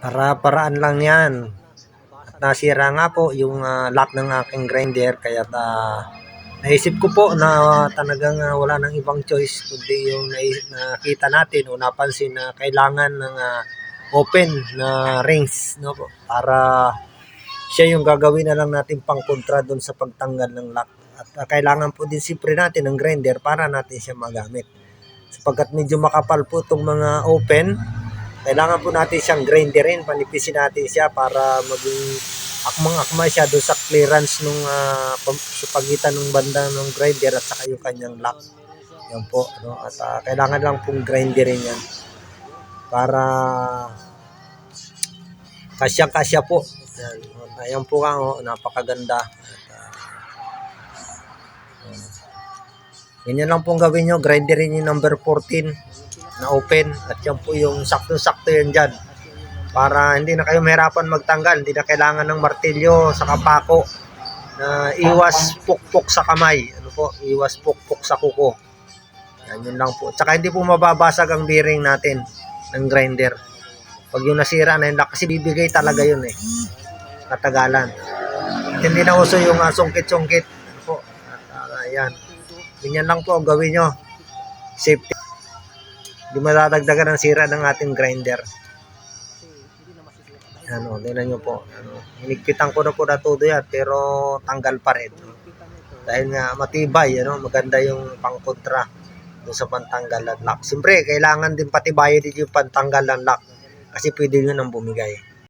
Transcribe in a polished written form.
Para-paraan lang yan. At nasira nga po yung lock ng aking grinder. Kaya naisip ko po na talagang wala nang ibang choice kundi yung nakita natin o napansin na kailangan ng open na rings, no po, para siya yung gagawin na lang natin pang kontra doon sa pagtanggal ng lock. At kailangan po din siyempre natin ng grinder para natin siya magamit. Sapagkat medyo makapal po itong mga open, kailangan po natin siyang grinderin, panipisin natin siya para maging akmang-akma siya doon sa clearance nung sa pagitan ng banda ng grinder at saka yung kanyang lock. Yan po, no? At kailangan lang pong grinderin yan para kasya-kasya po. Yan, ayan po nga, napakaganda. Ganyan lang pong gawin nyo, grinderin yung number 14 na open at yan po yung sakto-sakto yan dyan para hindi na kayo mahirapan magtanggal, hindi na kailangan ng martilyo sa kapako na iwas pukpok sa kamay, iwas pukpok sa kuko. Yan, yun lang po. Tsaka hindi po mababasag ang bearing natin ng grinder pag yung nasira na yun, kasi bibigay talaga yun katagalan. At hindi na uso yung sungkit-sungkit po. At ayan, ganyan lang po ang gawin nyo, safety. Hindi madadagdagan ang sira ng ating grinder. Tingnan nyo po. Hinigpitan ko na po na todo yan, pero tanggal pa rin. Dahil nga matibay, maganda yung pangkontra doon sa pantanggal ng lock. Siyempre, kailangan din patibayin din yung pantanggal ng lock kasi pwede yun ang bumigay.